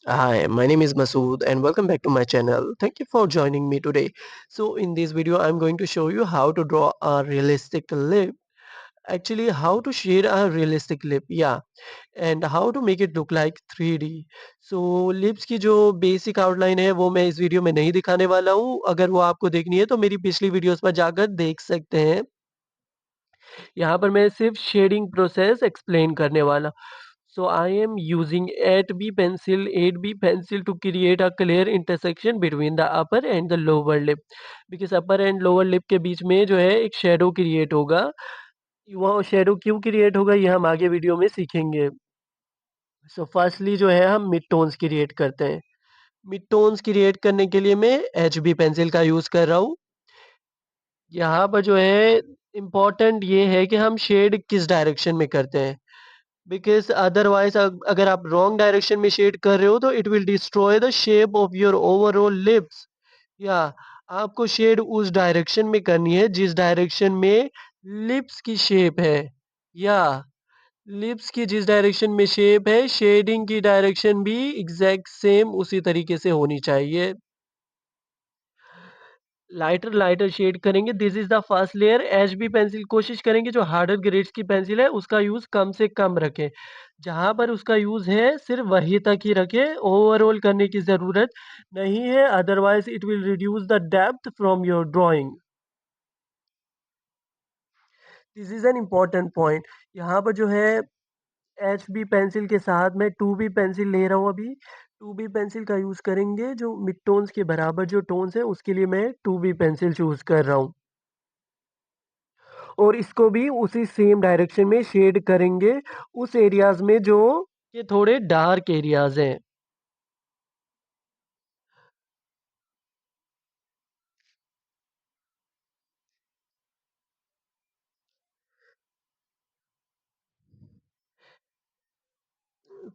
Hi, my name is Masood and welcome back to my channel. Thank you for joining me today. So in this video, I'm going to show you how to draw a realistic lip. Actually, how to shade a realistic lip, yeah, and how to make it look like 3D. So lips की जो basic outline है वो मैं इस video में नहीं दिखाने वाला हूँ। अगर वो आपको देखनी है तो मेरी पिछली वीडियोस पर जाकर देख सकते हैं। यहाँ पर मैं सिर्फ शेडिंग प्रोसेस एक्सप्लेन करने वाला। So I am using 8B pencil to create a clear intersection between the upper and the lower lip. Because upper and lower lip के बीच में जो है एक शेडो क्रिएट होगा। वो शेडो क्यों क्रिएट होगा ये हम आगे वीडियो में सीखेंगे। सो फर्स्टली जो है हम मिड टोन्स क्रिएट करते हैं। मिड टोन्स क्रिएट करने के लिए मैं HB पेंसिल का यूज़ कर रहा हूँ। यहाँ पर जो है इम्पोर्टेंट ये है कि हम शेड किस डायरेक्शन में करते हैं। बिकॉज़ अदरवाइज़ अगर आप रॉन्ग डायरेक्शन में शेड कर रहे हो तो it will destroy the shape of your overall lips. या आपको शेड उस डायरेक्शन में करनी है जिस डायरेक्शन में लिप्स की शेप है। या लिप्स की जिस डायरेक्शन में शेप है, शेडिंग की डायरेक्शन भी एग्ज़ैक्ट सेम उसी तरीके से होनी चाहिए। लाइटर लाइटर शेड करेंगे। This is the first layer. HB pencil कोशिश करेंगे जो हार्डर ग्रेड्स की पेंसिल है उसका यूज़ कम से कम रखें। जहाँ पर उसका यूज़ है सिर्फ़ वहीं तक ही रखें, ओवरऑल करने की ज़रूरत नहीं है, otherwise it will reduce the depth from your drawing. This is an important point. यहाँ पर जो है एचबी पेंसिल के साथ मैं 2बी पेंसिल ले रहा हूँ अभी। 2बी पेंसिल का यूज़ करेंगे जो मिड टोन्स के बराबर जो टोन्स है उसके लिए मैं 2बी पेंसिल चूज़ कर रहा हूँ। और इसको भी उसी सेम डायरेक्शन में शेड करेंगे उस एरियाज़ में जो कि थोड़े डार्क एरियाज़ हैं।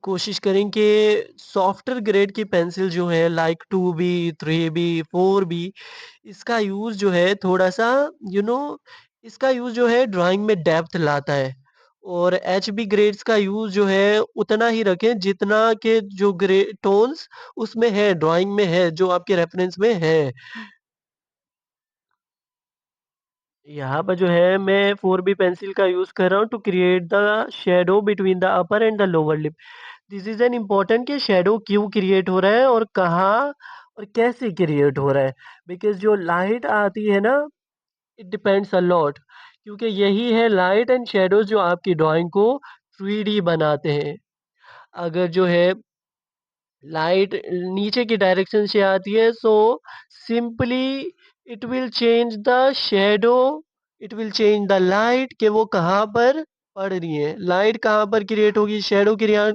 कोशिश करें कि सॉफ्टर ग्रेड की पेंसिल जो है लाइक 2B, 3B, 4B इसका यूज़ जो है थोड़ा-सा यू नो इसका यूज़ जो है ड्राइंग में डेप्थ लाता है। और एचबी ग्रेड्स का यूज़ जो है उतना ही रखें जितना के जो ग्रे टोन्स उसमें है, ड्राइंग में है, जो आपके रेफ़रेंस में है। यहाँ पर जो है मैं 4B पेंसिल का यूज़ कर रहा हूँ to create the shadow between the upper and the lower lip. This is an important कि शैडो क्यों क्रिएट हो रहा है और कहाँ और कैसे क्रिएट हो रहा है। बिकॉज़ जो लाइट आती है ना, इट डिपेंड्स अ लॉट, क्योंकि यही है लाइट एंड शैडोज़ जो आपकी ड्राइंग को 3D बनाते हैं। अगर जो है लाइट नीचे की डायरेक्शन से आती है so simply it will change the shadow, it will change the light कि वो कहाँ पर पड़ रही है। लाइट कहाँ पर क्रिएट होगी, शैडो क्रिया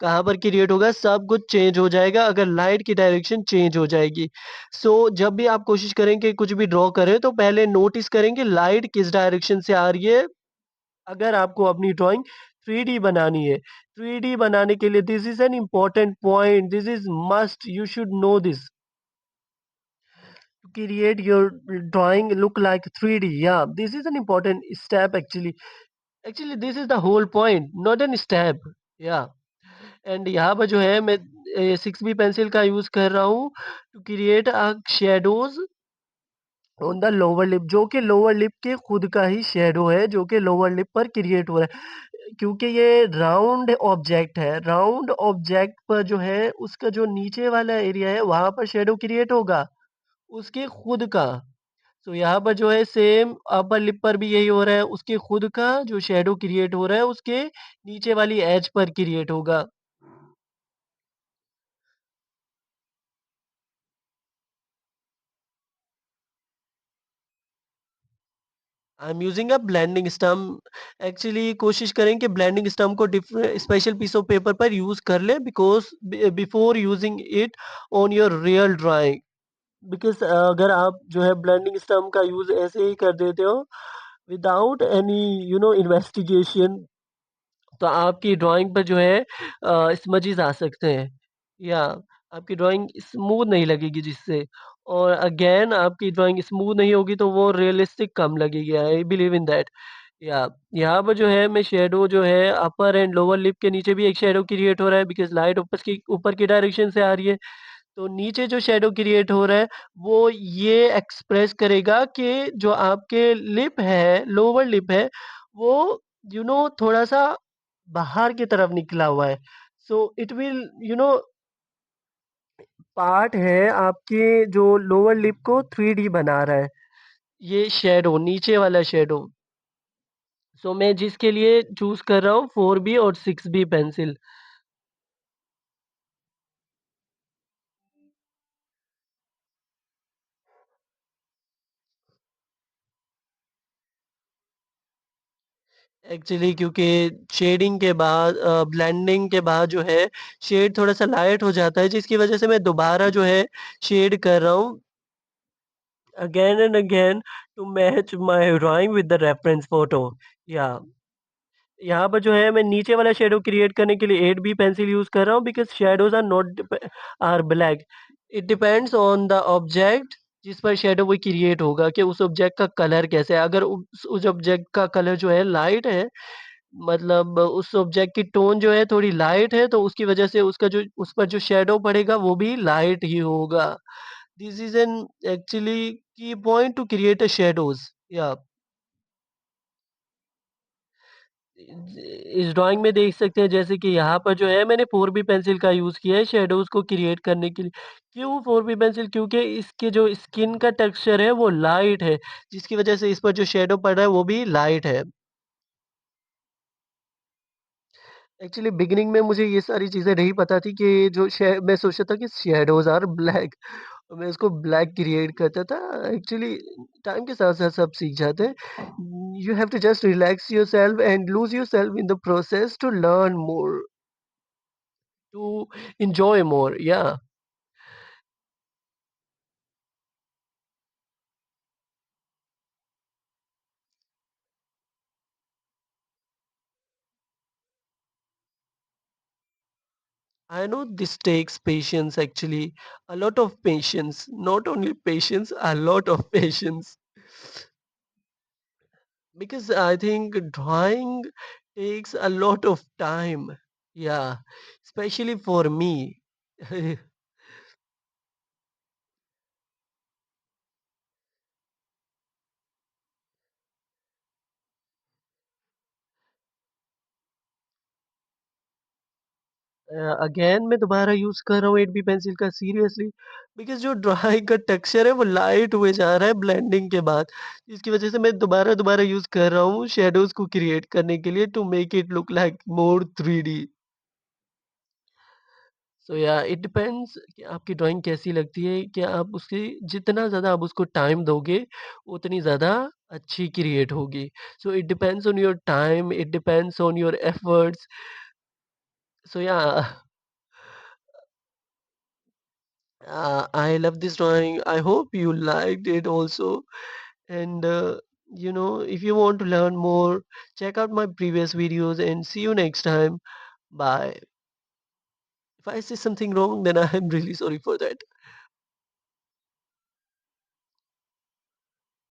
कहाँ पर क्रिएट होगा, सब कुछ चेंज हो जाएगा अगर लाइट की डायरेक्शन चेंज हो जाएगी। सो जब भी आप कोशिश करें कि कुछ भी ड्रॉ करें तो पहले नोटिस करें कि लाइट किस डायरेक्शन से आ रही है। अगर आपको अपनी ड्राइंग 3D बनानी है, 3D बनाने के लिए this is an important point, this is must, you should know this to create your drawing look like 3D. Yeah, this is an important step actually. Actually, this is the whole point, not an step. Yeah, and यहाँ पर जो है मैं 6B pencil का use कर रहा हूँ to create a shadows on the lower lip, जो कि लोअर लिप के खुद का ही शैडो है जो कि लोअर लिप पर क्रिएट हो रहा है। क्योंकि ये राउंड ऑब्जेक्ट है, राउंड ऑब्जेक्ट पर जो है उसका जो नीचे वाला एरिया है वहाँ पर शैडो क्रिएट होगा, उसके खुद का। तो यहाँ पर जो है सेम अपर लिप पर भी यही हो रहा है, उसके खुद का जो शैडो क्रिएट हो रहा है उसके नीचे वाली एज पर क्रिएट होगा। I am using a blending stump. Actually कोशिश करें कि ब्लेंडिंग स्टम को स्पेशल पीस ऑफ पेपर पर यूज कर लें because before using it on your real drawing. Because अगर आप जो है ब्लेंडिंग स्टम का यूज ऐसे ही कर देते हो विदाउट एनी इन्वेस्टिगेशन तो आपकी ड्राइंग पर जो है स्मजेस आ सकते हैं, या आपकी ड्राइंग स्मूथ नहीं लगेगी जिससे। और अगेन आपकी ड्राइंग स्मूथ नहीं होगी तो वो रियलिस्टिक कम लगेगी, आई बिलीव इन दैट। या यहाँ पर जो है मैं शैडो जो है अपर एंड लोअर लिप के नीचे भी एक शैडो क्रिएट हो रहा है बिकॉज़ लाइट ऊपर की डायरेक्शन से आ रही है। तो नीचे जो शैडो क्रिएट हो रहा है, वो ये एक्सप्रेस करेगा कि जो आपके लिप है, लोअर लिप है, वो थोड़ा-सा बाहर की तरफ निकला हुआ है। सो इट विल पार्ट है आपके जो लोअर लिप को 3D बना रहा है। ये शैडो, नीचे वाला शैडो। सो मैं जिसके लिए चूज़ कर रहा हूँ 4B और 6B पेंसिल। एक्चुअली क्योंकि शेडिंग के बाद ब्लेंडिंग के बाद जो है शेड थोड़ा-सा लाइट हो जाता है जिसकी वज़ह से मैं दोबारा जो है शेड कर रहा हूँ again and again to match my drawing with the reference photo. या यहाँ पर जो है मैं नीचे वाला शैडो क्रिएट करने के लिए 8B पेंसिल यूज़ कर रहा हूँ because shadows are not are black. It depends on the object जिस पर शैडो वो क्रिएट होगा कि उस ऑब्जेक्ट का कलर कैसा है। अगर उस ऑब्जेक्ट का कलर जो है लाइट है मतलब उस ऑब्जेक्ट की टोन जो है थोड़ी लाइट है तो उसकी वजह से उसका जो उस पर जो शैडो पड़ेगा वो भी लाइट ही होगा। दिस इज़ एन एक्चुअली की point two create a shadows. या इस ड्राइंग में देख सकते हैं जैसे कि यहाँ पर जो है मैंने 4B पेंसिल का यूज़ किया है शैडोज़ को क्रिएट करने के लिए। क्यों 4B पेंसिल? क्योंकि इसके जो स्किन का टेक्सचर है वो लाइट है, जिसकी वजह से इस पर जो शैडो पड़ रहा है वो भी लाइट है। एक्चुअली बिगिनिंग में मुझे ये सारी चीज़ें नहीं पता थी कि जो शै मैं सोचता था कि शैडोज़ आर ब्लैक मैं इसको ब्लैक क्रिएट करता था। एक्चुअली टाइम के साथ-साथ सब सीख जाते हैं। You have to just relax yourself and lose yourself in the process to learn more, to enjoy more. Yeah I know this takes patience actually, a lot of patience, not only patience, a lot of patience. Because I think drawing takes a lot of time. Yeah, especially for me. Again मैं दोबारा use कर रहा हूँ 8B pencil का seriously because जो drawing का texture है वो लाइट हुए जा रहा है ब्लेंडिंग के बाद। इसकी वज़ह से मैं दोबारा-दोबारा यूज़ कर रहा हूँ शैडोज़ को क्रिएट करने के लिए to make it look like more 3D। So या इट डिपेंड्स कि आपकी ड्राइंग कैसी लगती है कि आप उसकी जितना ज़्यादा आप उसको टाइम दोगे उतनी ज़्यादा अच्छी क्रिएट होगी। So it depends on your time, it depends on your efforts. So yeah I love this drawing. I hope you liked it also. And if you want to learn more, check out my previous videos and see you next time. Bye. If I say something wrong, then I am really sorry for that.